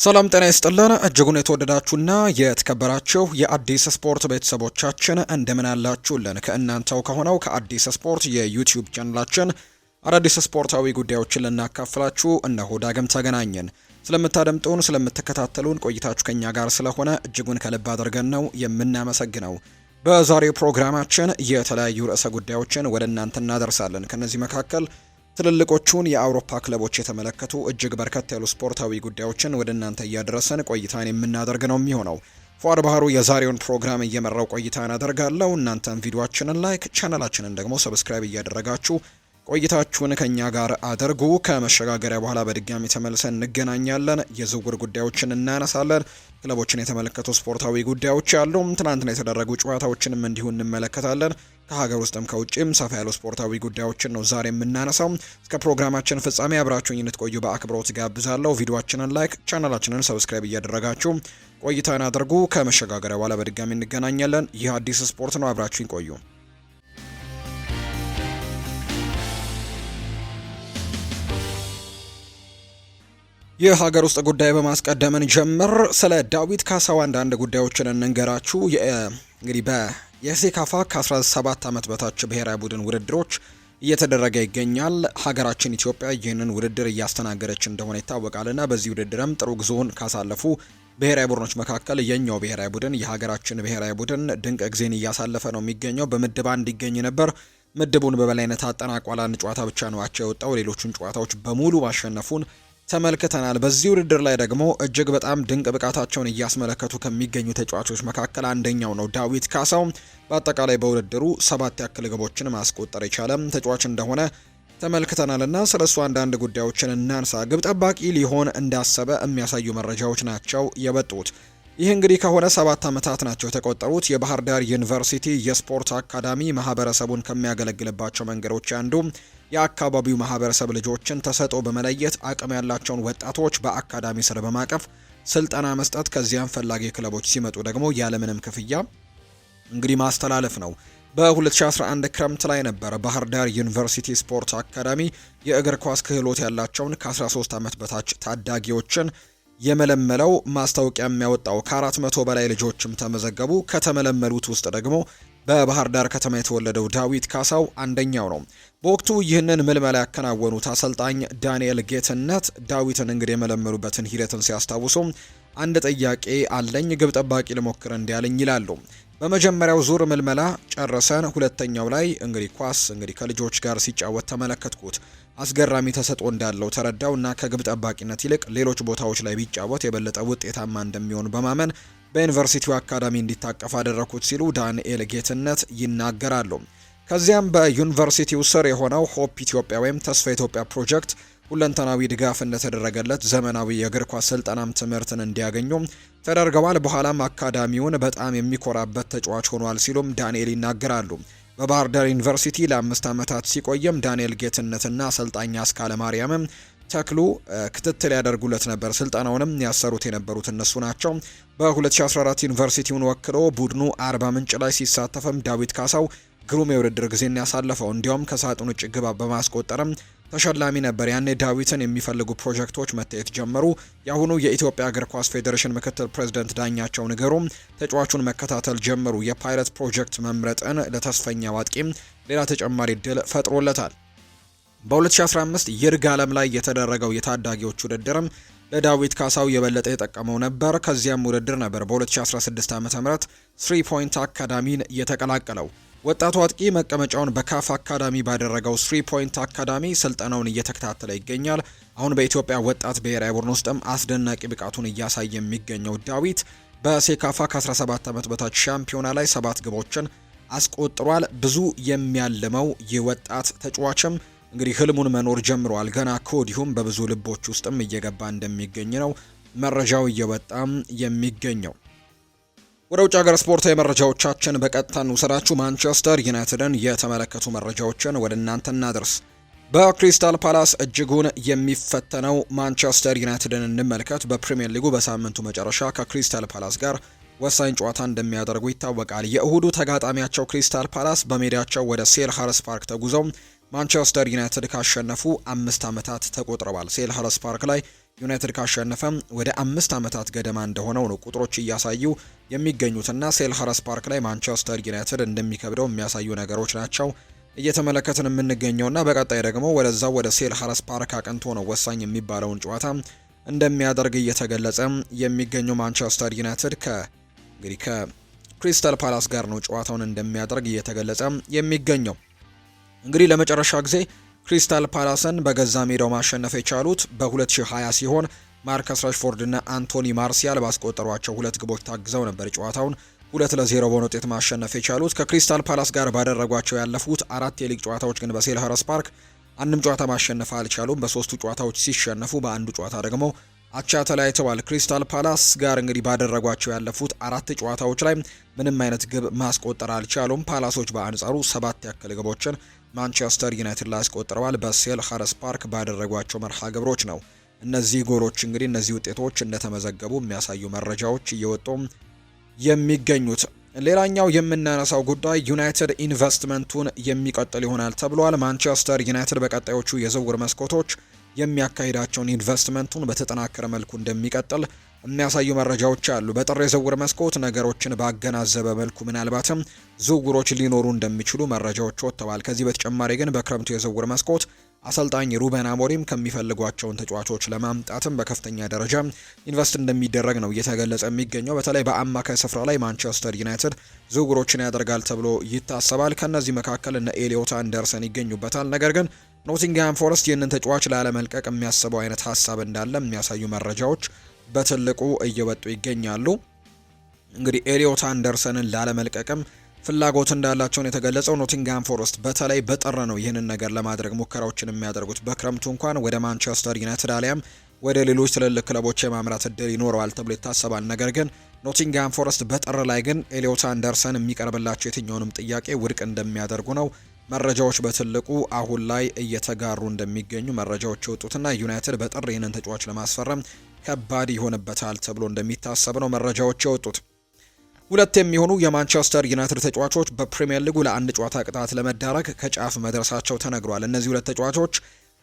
ሰላም ጤና ይስጥልን እጅጉን የተወደዳችሁና የተከበራችሁ የአዲስ ስፖርት ቤተሰቦቻችን እንደምን አላችሁልን? ከእናንተው ከሆነው ከአዲስ ስፖርት የዩቲዩብ ቻናላችን አዳዲስ ስፖርታዊ ጉዳዮችን ልናካፍላችሁ እነሆ ዳግም ተገናኘን። ስለምታደምጡን፣ ስለምትከታተሉን ቆይታችሁ ከኛ ጋር ስለሆነ እጅጉን ከልብ አድርገን ነው የምናመሰግነው። በዛሬው ፕሮግራማችን የተለያዩ ርዕሰ ጉዳዮችን ወደ እናንተ እናደርሳለን። ከነዚህ መካከል ትልልቆቹን የአውሮፓ ክለቦች የተመለከቱ እጅግ በርከት ያሉ ስፖርታዊ ጉዳዮችን ወደ እናንተ እያደረሰን ቆይታን የምናደርግ ነው የሚሆነው። ፏድ ባህሩ የዛሬውን ፕሮግራም እየመራው ቆይታን አደርጋለሁ። እናንተም ቪዲዮአችንን ላይክ፣ ቻናላችንን ደግሞ ሰብስክራይብ እያደረጋችሁ ቆይታችሁን ከኛ ጋር አድርጉ። ከመሸጋገሪያ በኋላ በድጋሚ ተመልሰን እንገናኛለን። የዝውውር ጉዳዮችን እናነሳለን። ክለቦችን የተመለከቱ ስፖርታዊ ጉዳዮች አሉ። ትናንትና የተደረጉ ጨዋታዎችንም እንዲሁ እንመለከታለን። ከሀገር ውስጥም ከውጭም ሰፋ ያሉ ስፖርታዊ ጉዳዮችን ነው ዛሬ የምናነሳው። እስከ ፕሮግራማችን ፍጻሜ አብራችሁኝ እንድትቆዩ በአክብሮት ጋብዛለሁ። ቪዲዮአችንን ላይክ፣ ቻናላችንን ሰብስክራይብ እያደረጋችሁ ቆይታን አድርጉ። ከመሸጋገሪያ በኋላ በድጋሚ እንገናኛለን። ይህ አዲስ ስፖርት ነው። አብራችሁኝ ቆዩ። የሀገር ውስጥ ጉዳይ በማስቀደምን ጀምር ስለ ዳዊት ካሳው አንዳንድ ጉዳዮችን እንንገራችሁ። እንግዲህ የሴካፋ ከ17 ዓመት በታች ብሔራዊ ቡድን ውድድሮች እየተደረገ ይገኛል። ሀገራችን ኢትዮጵያ ይህንን ውድድር እያስተናገደች እንደሆነ ይታወቃልና በዚህ ውድድርም ጥሩ ጉዞውን ካሳለፉ ብሔራዊ ቡድኖች መካከል የኛው ብሔራዊ ቡድን የሀገራችን ብሔራዊ ቡድን ድንቅ ጊዜን እያሳለፈ ነው የሚገኘው። በምድብ አንድ ይገኝ ነበር። ምድቡን በበላይነት አጠናቋል። አንድ ጨዋታ ብቻ ነው አቻ የወጣው። ሌሎቹን ጨዋታዎች በሙሉ ማሸነፉን ተመልክተናል። በዚህ ውድድር ላይ ደግሞ እጅግ በጣም ድንቅ ብቃታቸውን እያስመለከቱ ከሚገኙ ተጫዋቾች መካከል አንደኛው ነው ዳዊት ካሳው። በአጠቃላይ በውድድሩ 7 ያክል ግቦችን ማስቆጠር የቻለ ተጫዋች እንደሆነ ተመልክተናልና ስለሱ አንዳንድ ጉዳዮችን እናንሳ። ግብ ጠባቂ ሊሆን እንዳሰበ የሚያሳዩ መረጃዎች ናቸው የወጡት። ይህ እንግዲህ ከሆነ 7 ዓመታት ናቸው የተቆጠሩት። የባህር ዳር ዩኒቨርሲቲ የስፖርት አካዳሚ ማህበረሰቡን ከሚያገለግልባቸው መንገዶች አንዱ የአካባቢው ማህበረሰብ ልጆችን ተሰጥኦ በመለየት አቅም ያላቸውን ወጣቶች በአካዳሚ ስር በማቀፍ ስልጠና መስጠት፣ ከዚያም ፈላጊ ክለቦች ሲመጡ ደግሞ ያለምንም ክፍያ እንግዲህ ማስተላለፍ ነው። በ2011 ክረምት ላይ ነበር ባህር ዳር ዩኒቨርሲቲ ስፖርት አካዳሚ የእግር ኳስ ክህሎት ያላቸውን ከ13 ዓመት በታች ታዳጊዎችን የመለመለው። ማስታወቂያ የሚያወጣው ከ400 በላይ ልጆችም ተመዘገቡ። ከተመለመሉት ውስጥ ደግሞ በባህር ዳር ከተማ የተወለደው ዳዊት ካሳው አንደኛው ነው። በወቅቱ ይህንን ምልመላ ያከናወኑት አሰልጣኝ ዳንኤል ጌትነት ዳዊትን እንግዲህ የመለመሉበትን ሂደትን ሲያስታውሱ አንድ ጥያቄ አለኝ፣ ግብ ጠባቂ ልሞክር እንዲያለኝ ይላሉ። በመጀመሪያው ዙር ምልመላ ጨርሰን ሁለተኛው ላይ እንግዲህ ኳስ ከልጆች ጋር ሲጫወት ተመለከትኩት። አስገራሚ ተሰጥኦ እንዳለው ተረዳው እና ከግብ ጠባቂነት ይልቅ ሌሎች ቦታዎች ላይ ቢጫወት የበለጠ ውጤታማ እንደሚሆን በማመን በዩኒቨርሲቲው አካዳሚ እንዲታቀፍ አደረኩት ሲሉ ዳንኤል ጌትነት ይናገራሉ። ከዚያም በዩኒቨርሲቲው ስር የሆነው ሆፕ ኢትዮጵያ ወይም ተስፋ ኢትዮጵያ ፕሮጀክት ሁለንተናዊ ድጋፍ እንደተደረገለት ዘመናዊ የእግር ኳስ ስልጠናም ትምህርትን እንዲያገኙ ተደርገዋል። በኋላም አካዳሚውን በጣም የሚኮራበት ተጫዋች ሆኗል ሲሉም ዳንኤል ይናገራሉ። በባህር ዳር ዩኒቨርሲቲ ለ5 ዓመታት ሲቆየም ዳንኤል ጌትነትና አሰልጣኝ አስካለ ማርያምም ተክሉ ክትትል ያደርጉለት ነበር። ስልጠናውንም ያሰሩት የነበሩት እነሱ ናቸው። በ2014 ዩኒቨርሲቲውን ወክሎ ቡድኑ አርባ ምንጭ ላይ ሲሳተፍም ዳዊት ካሳው ግሩም የውድድር ጊዜን ያሳለፈው እንዲያውም ከሳጥን ውጭ ግብ በማስቆጠርም ተሸላሚ ነበር። ያኔ ዳዊትን የሚፈልጉ ፕሮጀክቶች መታየት ጀመሩ። የአሁኑ የኢትዮጵያ እግር ኳስ ፌዴሬሽን ምክትል ፕሬዝዳንት ዳኛቸው ንገሩም ተጫዋቹን መከታተል ጀመሩ። የፓይለት ፕሮጀክት መምረጥን ለተስፈኛው አጥቂም ሌላ ተጨማሪ እድል ፈጥሮለታል። በ2015 ይርጋ ዓለም ላይ የተደረገው የታዳጊዎች ውድድርም ለዳዊት ካሳው የበለጠ የጠቀመው ነበር። ከዚያም ውድድር ነበር በ2016 ዓ.ም 3 ፖይንት አካዳሚን የተቀላቀለው። ወጣቱ አጥቂ መቀመጫውን በካፍ አካዳሚ ባደረገው 3 ፖይንት አካዳሚ ስልጠናውን እየተከታተለ ይገኛል። አሁን በኢትዮጵያ ወጣት ብሔራዊ ቡድን ውስጥም አስደናቂ ብቃቱን እያሳየ የሚገኘው ዳዊት በሴካፋ ከ17 ዓመት በታች ሻምፒዮና ላይ 7 ግቦችን አስቆጥሯል። ብዙ የሚያልመው ይህ ወጣት ተጫዋችም እንግዲህ ህልሙን መኖር ጀምሯል። ገና ከወዲሁም በብዙ ልቦች ውስጥም እየገባ እንደሚገኝ ነው መረጃው እየወጣም የሚገኘው። ወደ ውጭ ሀገር ስፖርታዊ መረጃዎቻችን በቀጥታ እንውሰዳችሁ። ማንቸስተር ዩናይትድን የተመለከቱ መረጃዎችን ወደ እናንተ እናድርስ። በክሪስታል ፓላስ እጅጉን የሚፈተነው ማንቸስተር ዩናይትድን እንመልከት። በፕሪሚየር ሊጉ በሳምንቱ መጨረሻ ከክሪስታል ፓላስ ጋር ወሳኝ ጨዋታ እንደሚያደርጉ ይታወቃል። የእሁዱ ተጋጣሚያቸው ክሪስታል ፓላስ በሜዳቸው ወደ ሴልኸርስት ፓርክ ተጉዘው ማንቸስተር ዩናይትድ ካሸነፉ 5 ዓመታት ተቆጥረዋል። ሴልኸርስት ፓርክ ላይ ዩናይትድ ካሸነፈ ወደ 5 ዓመታት ገደማ እንደሆነው ነው ቁጥሮች እያሳዩ የሚገኙትና ሴልኸርስት ፓርክ ላይ ማንቸስተር ዩናይትድ እንደሚከብደው የሚያሳዩ ነገሮች ናቸው እየተመለከትን የምንገኘውና በቀጣይ ደግሞ ወደዛው ወደ ሴልኸርስት ፓርክ አቅንቶ ነው ወሳኝ የሚባለውን ጨዋታ እንደሚያደርግ እየተገለጸ የሚገኘው ማንቸስተር ዩናይትድ ከክሪስታል ፓላስ ጋር ነው ጨዋታውን እንደሚያደርግ እየተገለጸ የሚገኘው። እንግዲህ ለመጨረሻ ጊዜ ክሪስታል ፓላስን በገዛ ሜዳው ማሸነፍ የቻሉት በ2020 ሲሆን ማርከስ ራሽፎርድ እና አንቶኒ ማርሲያል ባስቆጠሯቸው 2 ግቦች ታግዘው ነበር ጨዋታውን 2-0 በሆነ ውጤት ማሸነፍ የቻሉት። ከክሪስታል ፓላስ ጋር ባደረጓቸው ያለፉት 4 የሊግ ጨዋታዎች ግን በሴልኸርስት ፓርክ አንድም ጨዋታ ማሸነፍ አልቻሉም። በ3ቱ ጨዋታዎች ሲሸነፉ በአንዱ ጨዋታ ደግሞ አቻ ተለያይተዋል። ክሪስታል ፓላስ ጋር እንግዲህ ባደረጓቸው ያለፉት 4 ጨዋታዎች ላይ ምንም አይነት ግብ ማስቆጠር አልቻሉም። ፓላሶች በአንጻሩ 7 ያክል ግቦችን ማንቸስተር ዩናይትድ ላይ አስቆጥረዋል። በሴልኸርስት ፓርክ ባደረጓቸው መርሃ ግብሮች ነው እነዚህ ጎሎች እንግዲህ እነዚህ ውጤቶች እንደተመዘገቡ የሚያሳዩ መረጃዎች እየወጡ የሚገኙት። ሌላኛው የምናነሳው ጉዳይ ዩናይትድ ኢንቨስትመንቱን የሚቀጥል ይሆናል ተብሏል። ማንቸስተር ዩናይትድ በቀጣዮቹ የዝውውር መስኮቶች የሚያካሂዳቸውን ኢንቨስትመንቱን በተጠናከረ መልኩ እንደሚቀጥል የሚያሳዩ መረጃዎች አሉ። በጥር የዝውውር መስኮት ነገሮችን ባገናዘበ መልኩ ምናልባትም ዝውውሮች ሊኖሩ እንደሚችሉ መረጃዎች ወጥተዋል። ከዚህ በተጨማሪ ግን በክረምቱ የዝውውር መስኮት አሰልጣኝ ሩበን አሞሪም ከሚፈልጓቸውን ተጫዋቾች ለማምጣትም በከፍተኛ ደረጃ ኢንቨስት እንደሚደረግ ነው እየተገለጸ የሚገኘው። በተለይ በአማካይ ስፍራ ላይ ማንቸስተር ዩናይትድ ዝውውሮችን ያደርጋል ተብሎ ይታሰባል። ከነዚህ መካከል እነ ኤሊዮት አንደርሰን ይገኙበታል። ነገር ግን ኖቲንግሃም ፎረስት ይህንን ተጫዋች ላለመልቀቅ የሚያስበው አይነት ሀሳብ እንዳለ የሚያሳዩ መረጃዎች በትልቁ እየወጡ ይገኛሉ። እንግዲህ ኤሊዮት አንደርሰንን ላለመልቀቅም ፍላጎት እንዳላቸውን የተገለጸው ኖቲንግሃም ፎረስት በተለይ በጥር ነው ይህንን ነገር ለማድረግ ሙከራዎችን የሚያደርጉት። በክረምቱ እንኳን ወደ ማንቸስተር ዩናይትድ አሊያም ወደ ሌሎች ትልልቅ ክለቦች የማምራት እድል ይኖረዋል ተብሎ ይታሰባል። ነገር ግን ኖቲንግሃም ፎረስት በጥር ላይ ግን ኤሊዮት አንደርሰን የሚቀርብላቸው የትኛውንም ጥያቄ ውድቅ እንደሚያደርጉ ነው መረጃዎች በትልቁ አሁን ላይ እየተጋሩ እንደሚገኙ መረጃዎች የወጡትና ዩናይትድ በጥር ይህንን ተጫዋች ለማስፈረም ከባድ ይሆንበታል ተብሎ እንደሚታሰብ ነው መረጃዎች የወጡት። 2 የሚሆኑ የማንቸስተር ዩናይትድ ተጫዋቾች በፕሪሚየር ሊጉ ለአንድ ጨዋታ ቅጣት ለመዳረግ ከጫፍ መድረሳቸው ተነግሯል። እነዚህ 2 ተጫዋቾች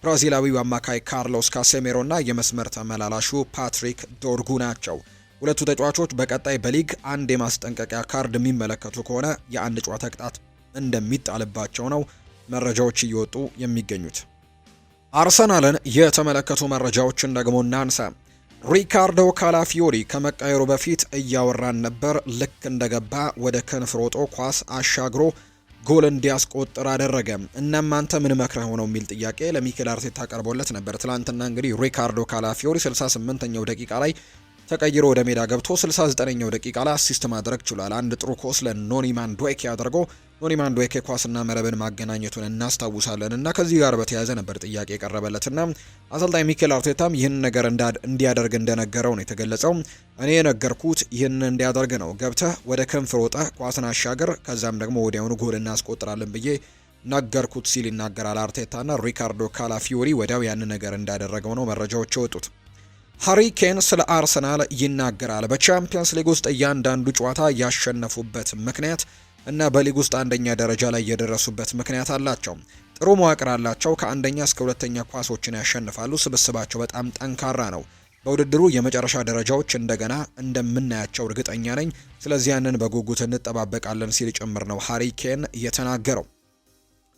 ብራዚላዊው አማካይ ካርሎስ ካሴሜሮ እና የመስመር ተመላላሹ ፓትሪክ ዶርጉ ናቸው። 2ቱ ተጫዋቾች በቀጣይ በሊግ አንድ የማስጠንቀቂያ ካርድ የሚመለከቱ ከሆነ የአንድ ጨዋታ ቅጣት እንደሚጣልባቸው ነው መረጃዎች እየወጡ የሚገኙት። አርሰናልን የተመለከቱ መረጃዎችን ደግሞ እናንሳ። ሪካርዶ ካላፊዮሪ ከመቃየሩ በፊት እያወራን ነበር። ልክ እንደገባ ወደ ክንፍ ሮጦ ኳስ አሻግሮ ጎል እንዲያስቆጥር አደረገ። እናም አንተ ምን መክረህ ነው የሚል ጥያቄ ለሚኬል አርቴታ ቀርቦለት ነበር። ትላንትና እንግዲህ ሪካርዶ ካላፊዮሪ 68ኛው ደቂቃ ላይ ተቀይሮ ወደ ሜዳ ገብቶ 69ኛው ደቂቃ ላይ አሲስት ማድረግ ችሏል። አንድ ጥሩ ኮስ ለኖኒ ማንዱዌኬ አድርጎ ኖኒ ማንዱዌኬ ኳስና መረብን ማገናኘቱን እናስታውሳለን እና ከዚህ ጋር በተያያዘ ነበር ጥያቄ የቀረበለትና አሰልጣኝ ሚኬል አርቴታም ይህን ነገር እንዲያደርግ እንደነገረው ነው የተገለጸው። እኔ የነገርኩት ይህን እንዲያደርግ ነው፣ ገብተህ ወደ ክንፍ ሮጠህ ኳስን አሻገር፣ ከዛም ደግሞ ወዲያውኑ ጎል እናስቆጥራለን ብዬ ነገርኩት ሲል ይናገራል አርቴታና ሪካርዶ ካላፊዮሪ ወዲያው ያን ነገር እንዳደረገው ነው መረጃዎች የወጡት። ሃሪ ኬን ስለ አርሰናል ይናገራል። በቻምፒየንስ ሊግ ውስጥ እያንዳንዱ ጨዋታ ያሸነፉበት ምክንያት እና በሊግ ውስጥ አንደኛ ደረጃ ላይ የደረሱበት ምክንያት አላቸው። ጥሩ መዋቅር አላቸው። ከአንደኛ እስከ ሁለተኛ ኳሶችን ያሸንፋሉ። ስብስባቸው በጣም ጠንካራ ነው። በውድድሩ የመጨረሻ ደረጃዎች እንደገና እንደምናያቸው እርግጠኛ ነኝ። ስለዚህ ያንን በጉጉት እንጠባበቃለን ሲል ጭምር ነው ሃሪ ኬን የተናገረው።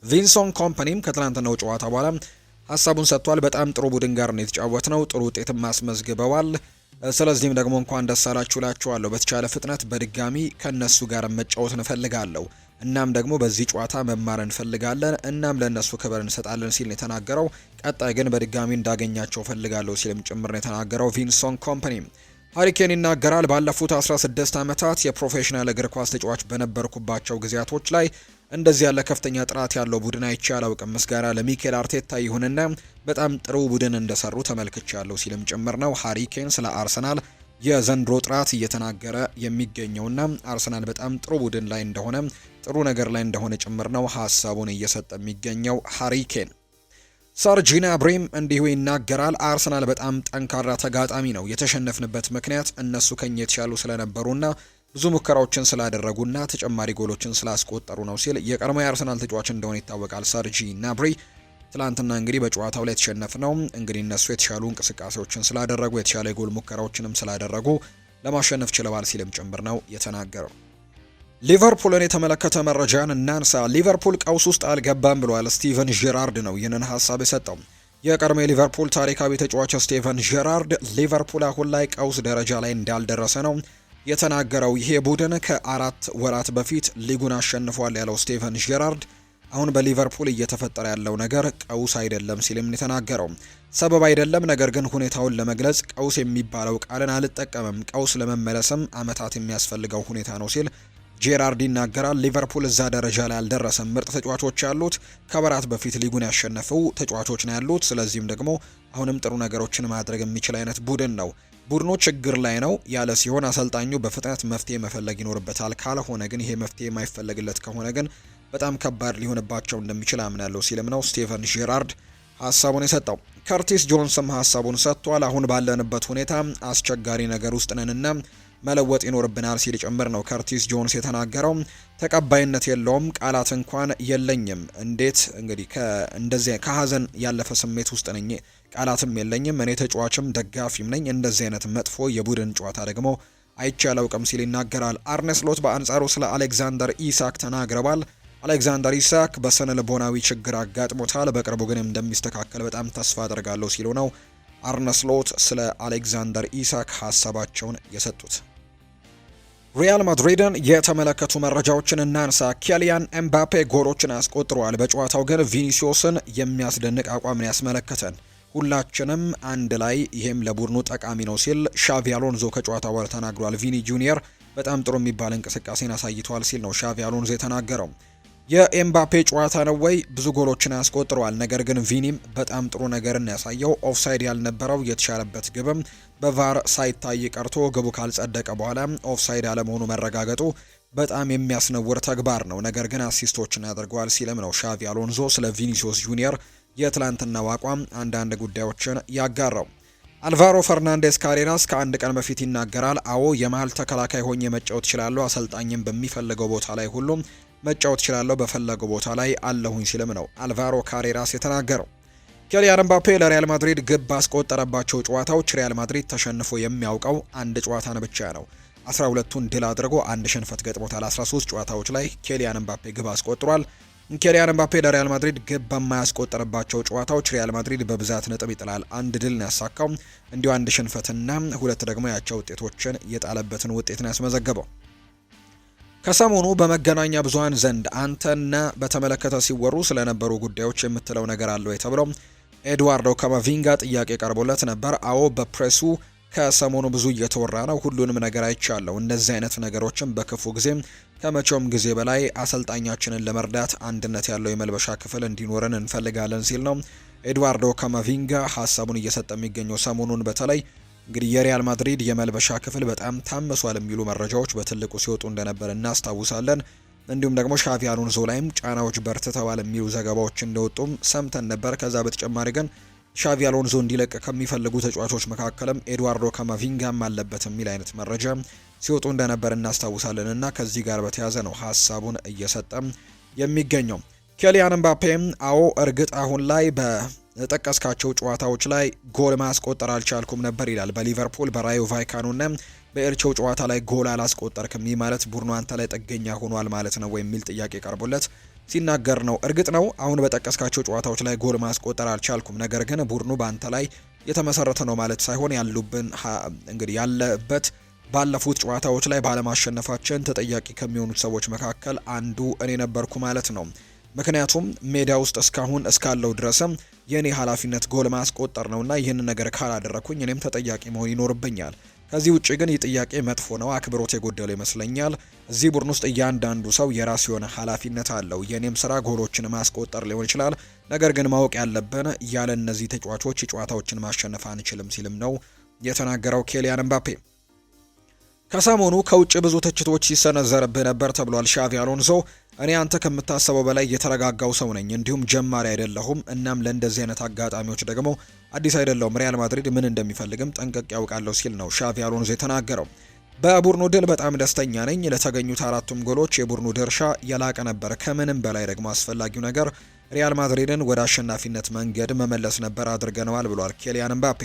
ቪንሰንት ኮምፓኒም ከትናንትናው ጨዋታ በኋላ ሀሳቡን ሰጥቷል። በጣም ጥሩ ቡድን ጋር ነው የተጫወትነው፣ ጥሩ ውጤትም አስመዝግበዋል። ስለዚህም ደግሞ እንኳን ደስ አላችሁ እላችኋለሁ። በተቻለ ፍጥነት በድጋሚ ከነሱ ጋር መጫወት እንፈልጋለሁ። እናም ደግሞ በዚህ ጨዋታ መማር እንፈልጋለን። እናም ለነሱ ክብር እንሰጣለን ሲል ነው የተናገረው። ቀጣይ ግን በድጋሚ እንዳገኛቸው ፈልጋለሁ ሲልም ጭምር ነው የተናገረው ቪንሰንት ኮምፓኒ። ሃሪ ኬን ይናገራል። ባለፉት 16 ዓመታት የፕሮፌሽናል እግር ኳስ ተጫዋች በነበርኩባቸው ጊዜያቶች ላይ እንደዚህ ያለ ከፍተኛ ጥራት ያለው ቡድን አይቼ አላውቅም። ምስጋና ለሚኬል አርቴታ ይሁንና በጣም ጥሩ ቡድን እንደሰሩ ተመልክቻለሁ ሲልም ጭምር ነው ሃሪ ኬን ስለ አርሰናል የዘንድሮ ጥራት እየተናገረ የሚገኘውና አርሰናል በጣም ጥሩ ቡድን ላይ እንደሆነ ጥሩ ነገር ላይ እንደሆነ ጭምር ነው ሀሳቡን እየሰጠ የሚገኘው ሃሪ ኬን። ሰር ጂናብሪም እንዲሁ ይናገራል። አርሰናል በጣም ጠንካራ ተጋጣሚ ነው። የተሸነፍንበት ምክንያት እነሱ ከኛ የተሻሉ ስለነበሩና ብዙ ሙከራዎችን ስላደረጉና ተጨማሪ ጎሎችን ስላስቆጠሩ ነው ሲል የቀድሞ የአርሰናል ተጫዋች እንደሆነ ይታወቃል። ሰርጂ ናብሪ ትላንትና እንግዲህ በጨዋታው ላይ የተሸነፍ ነው እንግዲህ እነሱ የተሻሉ እንቅስቃሴዎችን ስላደረጉ የተሻለ የጎል ሙከራዎችንም ስላደረጉ ለማሸነፍ ችለዋል ሲልም ጭምር ነው የተናገረው። ሊቨርፑልን የተመለከተ መረጃን እናንሳ። ሊቨርፑል ቀውስ ውስጥ አልገባም ብሏል ስቲቨን ጄራርድ ነው ይህንን ሀሳብ የሰጠው። የቀድሞ የሊቨርፑል ታሪካዊ ተጫዋች ስቲቨን ጄራርድ ሊቨርፑል አሁን ላይ ቀውስ ደረጃ ላይ እንዳልደረሰ ነው የተናገረው። ይሄ ቡድን ከ4 ወራት በፊት ሊጉን አሸንፏል ያለው ስቲቨን ጄራርድ አሁን በሊቨርፑል እየተፈጠረ ያለው ነገር ቀውስ አይደለም ሲልም የተናገረው። ሰበብ አይደለም፣ ነገር ግን ሁኔታውን ለመግለጽ ቀውስ የሚባለው ቃልን አልጠቀምም። ቀውስ ለመመለስም አመታት የሚያስፈልገው ሁኔታ ነው ሲል ጄራርድ ይናገራል። ሊቨርፑል እዛ ደረጃ ላይ አልደረሰም። ምርጥ ተጫዋቾች ያሉት ከወራት በፊት ሊጉን ያሸነፉ ተጫዋቾች ነው ያሉት። ስለዚህም ደግሞ አሁንም ጥሩ ነገሮችን ማድረግ የሚችል አይነት ቡድን ነው። ቡድኑ ችግር ላይ ነው ያለ ሲሆን አሰልጣኙ በፍጥነት መፍትሄ መፈለግ ይኖርበታል። ካልሆነ ግን ይሄ መፍትሄ የማይፈለግለት ከሆነ ግን በጣም ከባድ ሊሆንባቸው እንደሚችል አምናለሁ ሲልም ነው ስቲቨን ጄራርድ ሀሳቡን የሰጠው። ከርቲስ ጆንስም ሀሳቡን ሰጥቷል። አሁን ባለንበት ሁኔታ አስቸጋሪ ነገር ውስጥ ነንና መለወጥ ይኖርብናል ሲል ጭምር ነው ከርቲስ ጆንስ የተናገረው። ተቀባይነት የለውም፣ ቃላት እንኳን የለኝም። እንዴት እንግዲህ እንደዚህ ከሀዘን ያለፈ ስሜት ውስጥ ነኝ፣ ቃላትም የለኝም። እኔ ተጫዋችም ደጋፊም ነኝ። እንደዚህ አይነት መጥፎ የቡድን ጨዋታ ደግሞ አይቼ አላውቅም ሲል ይናገራል። አርነ ስሎት በአንጻሩ ስለ አሌክዛንደር ኢሳክ ተናግረዋል። አሌክዛንደር ኢሳክ በስነ ልቦናዊ ችግር አጋጥሞታል፣ በቅርቡ ግን እንደሚስተካከል በጣም ተስፋ አደርጋለሁ ሲሉ ነው አርነ ስሎት ስለ አሌክዛንደር ኢሳክ ሀሳባቸውን የሰጡት። ሪያል ማድሪድን የተመለከቱ መረጃዎችን እናንሳ። ኬሊያን ኤምባፔ ጎሎችን አስቆጥሯል። በጨዋታው ግን ቪኒሲዮስን የሚያስደንቅ አቋምን ያስመለከተን ሁላችንም አንድ ላይ ይሄም ለቡድኑ ጠቃሚ ነው ሲል ሻቪ አሎንዞ ከጨዋታው በኋላ ተናግሯል። ቪኒ ጁኒየር በጣም ጥሩ የሚባል እንቅስቃሴን አሳይቷል ሲል ነው ሻቪ አሎንዞ የተናገረው። የኤምባፔ ጨዋታ ነው ወይ? ብዙ ጎሎችን ያስቆጥረዋል። ነገር ግን ቪኒም በጣም ጥሩ ነገርን ያሳየው ኦፍሳይድ ያልነበረው የተሻለበት ግብም በቫር ሳይታይ ቀርቶ ግቡ ካልጸደቀ በኋላ ኦፍሳይድ አለመሆኑ መረጋገጡ በጣም የሚያስነውር ተግባር ነው። ነገር ግን አሲስቶችን ያደርገዋል ሲልም ነው ሻቪ አሎንዞ ስለ ቪኒሲዮስ ጁኒየር የትላንትናው አቋም አንዳንድ ጉዳዮችን ያጋራው። አልቫሮ ፈርናንዴስ ካሬራስ ከአንድ ቀን በፊት ይናገራል። አዎ የመሀል ተከላካይ ሆኜ መጫወት እችላለሁ፣ አሰልጣኝም በሚፈልገው ቦታ ላይ ሁሉም መጫወት እችላለሁ፣ በፈለገው ቦታ ላይ አለሁኝ ሲልም ነው አልቫሮ ካሬራስ የተናገረው። ኬሊያን ኤምባፔ ለሪያል ማድሪድ ግብ ባስቆጠረባቸው ጨዋታዎች ሪያል ማድሪድ ተሸንፎ የሚያውቀው አንድ ጨዋታን ብቻ ነው። 12ቱን ድል አድርጎ አንድ ሽንፈት ገጥሞታል። 13 ጨዋታዎች ላይ ኬሊያን ኤምባፔ ግብ አስቆጥሯል። ኬሊያን ኤምባፔ ለሪያል ማድሪድ ግብ በማያስቆጠርባቸው ጨዋታዎች ሪያል ማድሪድ በብዛት ነጥብ ይጥላል። አንድ ድል ነው ያሳካው፣ እንዲሁ አንድ ሽንፈትና 2 ደግሞ ያቻ ውጤቶችን የጣለበትን ውጤት ነው ያስመዘገበው። ከሰሞኑ በመገናኛ ብዙሃን ዘንድ አንተና በተመለከተ ሲወሩ ስለነበሩ ጉዳዮች የምትለው ነገር አለ ወይ ተብሎ ኤድዋርዶ ካማቪንጋ ጥያቄ ቀርቦለት ነበር። አዎ በፕሬሱ ከሰሞኑ ብዙ እየተወራ ነው። ሁሉንም ነገር አይቻለሁ። እነዚህ አይነት ነገሮችን በክፉ ጊዜም ከመቼውም ጊዜ በላይ አሰልጣኛችንን ለመርዳት አንድነት ያለው የመልበሻ ክፍል እንዲኖረን እንፈልጋለን ሲል ነው ኤድዋርዶ ካማቪንጋ ሀሳቡን እየሰጠ የሚገኘው። ሰሞኑን በተለይ እንግዲህ የሪያል ማድሪድ የመልበሻ ክፍል በጣም ታምሷል የሚሉ መረጃዎች በትልቁ ሲወጡ እንደነበር እናስታውሳለን። እንዲሁም ደግሞ ሻቪ አሎንዞ ላይም ጫናዎች በርትተዋል የሚሉ ዘገባዎች እንደወጡም ሰምተን ነበር። ከዛ በተጨማሪ ግን ሻቪ አሎንዞ እንዲለቅ ከሚፈልጉ ተጫዋቾች መካከልም ኤድዋርዶ ካማቪንጋም አለበት የሚል አይነት መረጃ ሲወጡ እንደነበር እናስታውሳለን። እና ከዚህ ጋር በተያያዘ ነው ሀሳቡን እየሰጠም የሚገኘው። ኬሊያን ኤምባፔም አዎ እርግጥ አሁን ላይ በጠቀስካቸው ጨዋታዎች ላይ ጎል ማስቆጠር አልቻልኩም ነበር ይላል። በሊቨርፑል በራዮ ቫይካኖና በኤልቼው ጨዋታ ላይ ጎል አላስቆጠርክም፣ ይህ ማለት ቡድኑ አንተ ላይ ጥገኛ ሆኗል ማለት ነው የሚል ጥያቄ ቀርቦለት ሲናገር ነው። እርግጥ ነው አሁን በጠቀስካቸው ጨዋታዎች ላይ ጎል ማስቆጠር አልቻልኩም፣ ነገር ግን ቡድኑ በአንተ ላይ የተመሰረተ ነው ማለት ሳይሆን ያሉብን እንግዲህ ያለበት ባለፉት ጨዋታዎች ላይ ባለማሸነፋችን ተጠያቂ ከሚሆኑት ሰዎች መካከል አንዱ እኔ ነበርኩ ማለት ነው። ምክንያቱም ሜዳ ውስጥ እስካሁን እስካለው ድረስም የኔ ኃላፊነት ጎል ማስቆጠር ነውና ይህንን ነገር ካላደረኩኝ እኔም ተጠያቂ መሆን ይኖርብኛል። ከዚህ ውጭ ግን ይህ ጥያቄ መጥፎ ነው፣ አክብሮት የጎደለው ይመስለኛል። እዚህ ቡድን ውስጥ እያንዳንዱ ሰው የራሱ የሆነ ኃላፊነት አለው። የኔም ስራ ጎሎችን ማስቆጠር ሊሆን ይችላል። ነገር ግን ማወቅ ያለብን ያለ እነዚህ ተጫዋቾች ጨዋታዎችን ማሸነፍ አንችልም ሲልም ነው የተናገረው ኬሊያን ኤምባፔ። ከሰሞኑ ከውጭ ብዙ ትችቶች ሲሰነዘርብህ ነበር ተብሏል ሻቪ አሎንሶ። እኔ አንተ ከምታስበው በላይ የተረጋጋው ሰው ነኝ፣ እንዲሁም ጀማሪ አይደለሁም። እናም ለእንደዚህ አይነት አጋጣሚዎች ደግሞ አዲስ አይደለሁም። ሪያል ማድሪድ ምን እንደሚፈልግም ጠንቀቅ ያውቃለሁ ሲል ነው ሻቪ አሎንሶ የተናገረው። በቡድኑ ድል በጣም ደስተኛ ነኝ። ለተገኙት 4ቱም ጎሎች የቡድኑ ድርሻ የላቀ ነበር። ከምንም በላይ ደግሞ አስፈላጊው ነገር ሪያል ማድሪድን ወደ አሸናፊነት መንገድ መመለስ ነበር፣ አድርገነዋል ብሏል ኬሊያን ኤምባፔ።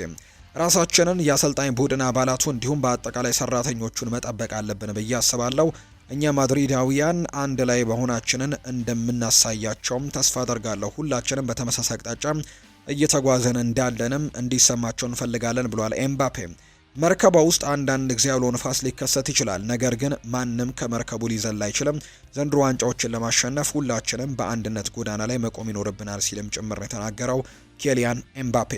ራሳችንን የአሰልጣኝ ቡድን አባላቱ እንዲሁም በአጠቃላይ ሰራተኞቹን መጠበቅ አለብን ብዬ አስባለሁ። እኛ ማድሪዳውያን አንድ ላይ በሆናችንን እንደምናሳያቸውም ተስፋ አደርጋለሁ። ሁላችንም በተመሳሳይ አቅጣጫ እየተጓዘን እንዳለንም እንዲሰማቸው እንፈልጋለን ብሏል ኤምባፔ። መርከቧ ውስጥ አንዳንድ ጊዜ አውሎ ንፋስ ሊከሰት ይችላል፣ ነገር ግን ማንም ከመርከቡ ሊዘል አይችልም። ዘንድሮ ዋንጫዎችን ለማሸነፍ ሁላችንም በአንድነት ጎዳና ላይ መቆም ይኖርብናል ሲልም ጭምር የተናገረው ኬሊያን ኤምባፔ።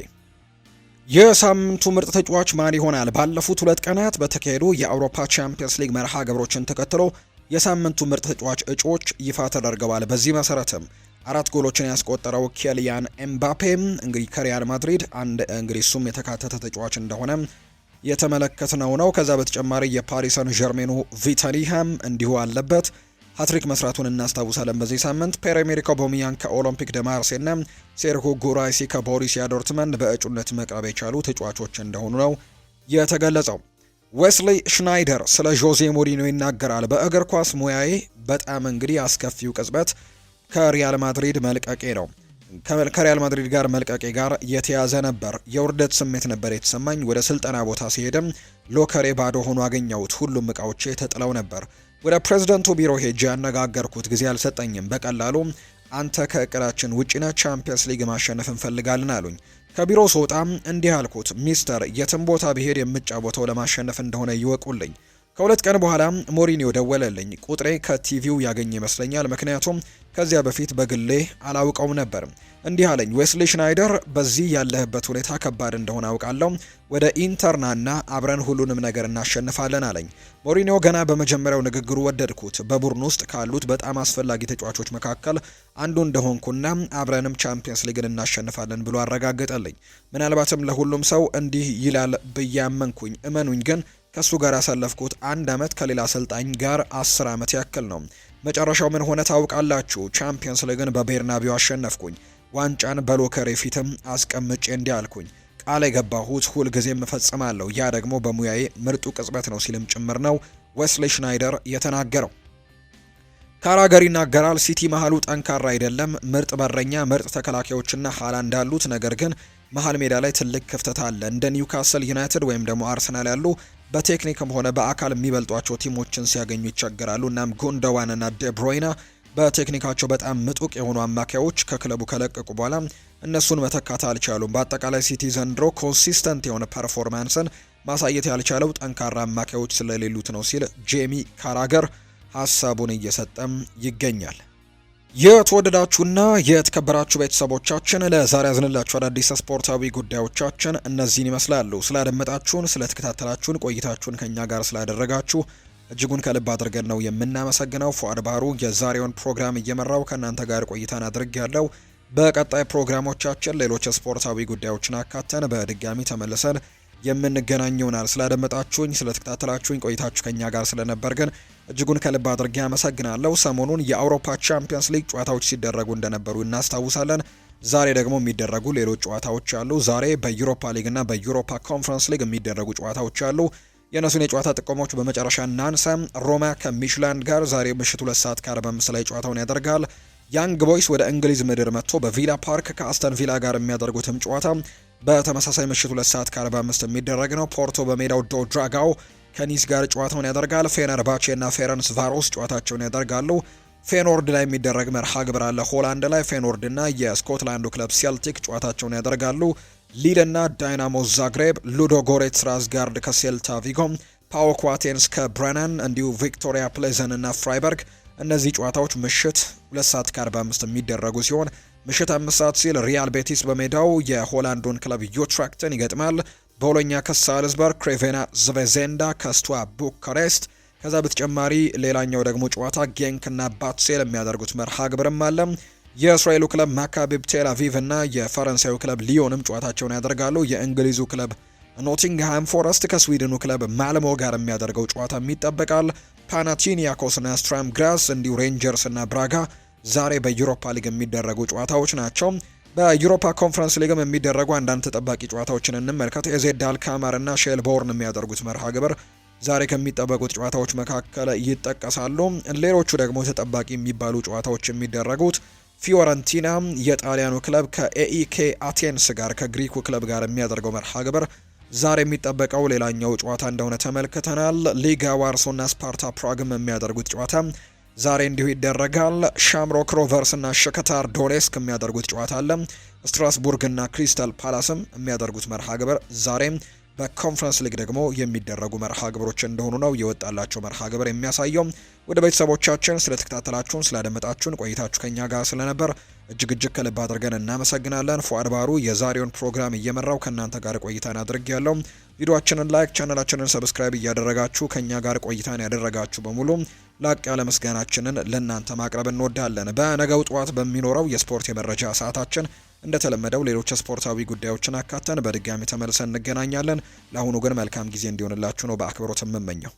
የሳምንቱ ምርጥ ተጫዋች ማን ይሆናል? ባለፉት 2 ቀናት በተካሄዱ የአውሮፓ ቻምፒየንስ ሊግ መርሃ ግብሮችን ተከትሎ የሳምንቱ ምርጥ ተጫዋች እጩዎች ይፋ ተደርገዋል። በዚህ መሰረትም 4 ጎሎችን ያስቆጠረው ኬሊያን ኤምባፔ እንግዲህ ከሪያል ማድሪድ እንግዲህ እሱም የተካተተ ተጫዋች እንደሆነ የተመለከትነው ነው። ከዛ በተጨማሪ የፓሪስ ሰን ዠርሜኑ ቪታኒሃም እንዲሁ አለበት። ሃትሪክ መስራቱን እናስታውሳለን። በዚህ ሳምንት ፒየር-ኤመሪክ ኦባሜያንግ ከኦሎምፒክ ደ ማርሴይና ሴርሁ ጉራይሲ ከቦሩሲያ ዶርትመንድ በእጩነት መቅረብ የቻሉ ተጫዋቾች እንደሆኑ ነው የተገለጸው። ዌስሊ ሽናይደር ስለ ጆዜ ሞሪኒዮ ይናገራል። በእግር ኳስ ሙያዬ በጣም እንግዲህ አስከፊው ቅጽበት ከሪያል ማድሪድ መልቀቄ ነው። ከሪያል ማድሪድ ጋር መልቀቄ ጋር የተያዘ ነበር። የውርደት ስሜት ነበር የተሰማኝ። ወደ ስልጠና ቦታ ሲሄድም ሎከሬ ባዶ ሆኖ አገኘሁት። ሁሉም እቃዎቼ ተጥለው ነበር። ወደ ፕሬዝዳንቱ ቢሮ ሄጄ ያነጋገርኩት፣ ጊዜ አልሰጠኝም። በቀላሉ አንተ ከእቅዳችን ውጪ ነህ፣ ቻምፒየንስ ሊግ ማሸነፍ እንፈልጋለን አሉኝ። ከቢሮ ስወጣም እንዲህ አልኩት፣ ሚስተር የትም ቦታ ብሄድ የምጫወተው ለማሸነፍ እንደሆነ ይወቁልኝ። ከ2 ቀን በኋላ ሞሪኒዮ ደወለልኝ። ቁጥሬ ከቲቪው ያገኘ ይመስለኛል፣ ምክንያቱም ከዚያ በፊት በግሌ አላውቀው ነበር። እንዲህ አለኝ፣ ዌስሊ ሽናይደር በዚህ ያለህበት ሁኔታ ከባድ እንደሆነ አውቃለሁ። ወደ ኢንተርናና አብረን ሁሉንም ነገር እናሸንፋለን አለኝ። ሞሪኒዮ ገና በመጀመሪያው ንግግሩ ወደድኩት። በቡድን ውስጥ ካሉት በጣም አስፈላጊ ተጫዋቾች መካከል አንዱ እንደሆንኩና አብረንም ቻምፒየንስ ሊግን እናሸንፋለን ብሎ አረጋገጠልኝ። ምናልባትም ለሁሉም ሰው እንዲህ ይላል ብዬ አመንኩኝ። እመኑኝ ግን ከሱ ጋር ያሳለፍኩት 1 ዓመት ከሌላ አሰልጣኝ ጋር 10 ዓመት ያክል ነው። መጨረሻው ምን ሆነ ታውቃላችሁ? ቻምፒየንስ ሊግን በቤርናቢው አሸነፍኩኝ። ዋንጫን በሎከሬ ፊትም አስቀምጬ እንዲህ አልኩኝ፣ ቃል የገባሁት ሁል ጊዜም እፈጽማለሁ። ያ ደግሞ በሙያዬ ምርጡ ቅጽበት ነው ሲልም ጭምር ነው ዌስሊ ሽናይደር የተናገረው። ካራገር ይናገራል። ሲቲ መሃሉ ጠንካራ አይደለም። ምርጥ በረኛ፣ ምርጥ ተከላካዮችና ሃላንድ አሉት። ነገር ግን መሃል ሜዳ ላይ ትልቅ ክፍተት አለ። እንደ ኒውካስል ዩናይትድ ወይም ደግሞ አርሰናል ያሉ በቴክኒክም ሆነ በአካል የሚበልጧቸው ቲሞችን ሲያገኙ ይቸገራሉ። እናም ጉንዶዋንና ደብሮይና በቴክኒካቸው በጣም ምጡቅ የሆኑ አማካዮች ከክለቡ ከለቀቁ በኋላ እነሱን መተካት አልቻሉም። በአጠቃላይ ሲቲ ዘንድሮ ኮንሲስተንት የሆነ ፐርፎርማንስን ማሳየት ያልቻለው ጠንካራ አማካዮች ስለሌሉት ነው ሲል ጄሚ ካራገር ሀሳቡን እየሰጠም ይገኛል። የተወደዳችሁና የተከበራችሁ ቤተሰቦቻችን ለዛሬ ያዝንላችሁ አዳዲስ ስፖርታዊ ጉዳዮቻችን እነዚህን ይመስላሉ። ስላደመጣችሁን፣ ስለተከታተላችሁን፣ ቆይታችሁን ከኛ ጋር ስላደረጋችሁ እጅጉን ከልብ አድርገን ነው የምናመሰግነው። ፉአድ ባህሩ የዛሬውን ፕሮግራም እየመራው ከእናንተ ጋር ቆይታን አድርጌያለሁ። በቀጣይ ፕሮግራሞቻችን ሌሎች ስፖርታዊ ጉዳዮችን አካተን በድጋሚ ተመልሰን የምንገናኝ ይሆናል። ስላደመጣችሁኝ፣ ስለተከታተላችሁኝ፣ ቆይታችሁ ከኛ ጋር ስለነበር ግን እጅጉን ከልብ አድርጌ አመሰግናለሁ። ሰሞኑን የአውሮፓ ቻምፒየንስ ሊግ ጨዋታዎች ሲደረጉ እንደነበሩ እናስታውሳለን። ዛሬ ደግሞ የሚደረጉ ሌሎች ጨዋታዎች አሉ። ዛሬ በዩሮፓ ሊግ እና በዩሮፓ ኮንፈረንስ ሊግ የሚደረጉ ጨዋታዎች አሉ። የእነሱን የጨዋታ ጥቆሞች በመጨረሻ እናንሳ። ሮማ ከሚሽላንድ ጋር ዛሬ ምሽት 2 ሰዓት ከ45 ላይ ጨዋታውን ያደርጋል። ያንግ ቦይስ ወደ እንግሊዝ ምድር መጥቶ በቪላ ፓርክ ከአስተን ቪላ ጋር የሚያደርጉትም ጨዋታ በተመሳሳይ ምሽት 2 ሰዓት ከ45 የሚደረግ ነው። ፖርቶ በሜዳው ዶ ድራጋው ከኒስ ጋር ጨዋታውን ያደርጋል። ፌነርባቼ እና ፌረንስ ቫሮስ ጨዋታቸውን ያደርጋሉ። ፌኖርድ ላይ የሚደረግ መርሃ ግብር አለ። ሆላንድ ላይ ፌኖርድ እና የስኮትላንዱ ክለብ ሴልቲክ ጨዋታቸውን ያደርጋሉ። ሊል እና ዳይናሞ ዛግሬብ፣ ሉዶ ጎሬትስ ራዝጋርድ ከሴልታ ቪጎ፣ ፓኦክ አቴንስ ከብረናን እንዲሁ ቪክቶሪያ ፕሌዘን እና ፍራይበርግ እነዚህ ጨዋታዎች ምሽት 2 ሰዓት ከ45 የሚደረጉ ሲሆን ምሽት 5 ሰዓት ሲል ሪያል ቤቲስ በሜዳው የሆላንዱን ክለብ ዩትራክትን ይገጥማል። ቦሎኛ ከሳልዝበርግ፣ ክሬቬና ዝቬዜንዳ ከስቱዋ ቡካሬስት። ከዛ በተጨማሪ ሌላኛው ደግሞ ጨዋታ ጌንክ እና ባትሴል የሚያደርጉት መርሃ ግብርም አለ። የእስራኤሉ ክለብ ማካቢብ ቴል አቪቭ እና የፈረንሳዩ ክለብ ሊዮንም ጨዋታቸውን ያደርጋሉ። የእንግሊዙ ክለብ ኖቲንግሃም ፎረስት ከስዊድኑ ክለብ ማልሞ ጋር የሚያደርገው ጨዋታ ይጠበቃል። ፓናቲኒያኮስ እና ስትራም ግራስ እንዲሁ ሬንጀርስ እና ብራጋ ዛሬ በዩሮፓ ሊግ የሚደረጉ ጨዋታዎች ናቸው። በዩሮፓ ኮንፈረንስ ሊግም የሚደረጉ አንዳንድ ተጠባቂ ጨዋታዎችን እንመልከት። ኤዜድ አልካማር እና ሼልቦርን የሚያደርጉት መርሃ ግብር ዛሬ ከሚጠበቁት ጨዋታዎች መካከል ይጠቀሳሉ። ሌሎቹ ደግሞ ተጠባቂ የሚባሉ ጨዋታዎች የሚደረጉት ፊዮረንቲና የጣሊያኑ ክለብ ከኤኢኬ አቴንስ ጋር ከግሪኩ ክለብ ጋር የሚያደርገው መርሃ ግብር ዛሬ የሚጠበቀው ሌላኛው ጨዋታ እንደሆነ ተመልክተናል። ሊጋ ዋርሶና ስፓርታ ፕራግም የሚያደርጉት ጨዋታ ዛሬ እንዲሁ ይደረጋል። ሻምሮክ ሮቨርስ እና ሸከታር ዶኔስክ የሚያደርጉት ጨዋታ አለ። ስትራስቡርግ እና ክሪስታል ፓላስም የሚያደርጉት መርሃ ግብር ዛሬ በኮንፈረንስ ሊግ ደግሞ የሚደረጉ መርሃ ግብሮች እንደሆኑ ነው የወጣላቸው መርሃ ግብር የሚያሳየው። ወደ ቤተሰቦቻችን ስለተከታተላችሁን ስላደመጣችሁን ቆይታችሁ ከኛ ጋር ስለነበር እጅግ ከልብ አድርገን እናመሰግናለን። ፉአድ ባሩ የዛሬውን ፕሮግራም እየመራው ከእናንተ ጋር ቆይታን አድርጌያለሁ። ቪዲዮአችንን ላይክ፣ ቻናላችንን ሰብስክራይብ እያደረጋችሁ ከኛ ጋር ቆይታን ያደረጋችሁ በሙሉ ላቅ ያለ ምስጋናችንን ለእናንተ ማቅረብ እንወዳለን። በነገው ጠዋት በሚኖረው የስፖርት የመረጃ ሰዓታችን እንደተለመደው ሌሎች ስፖርታዊ ጉዳዮችን አካተን በድጋሚ ተመልሰን እንገናኛለን። ለአሁኑ ግን መልካም ጊዜ እንዲሆንላችሁ ነው በአክብሮት የምመኘው።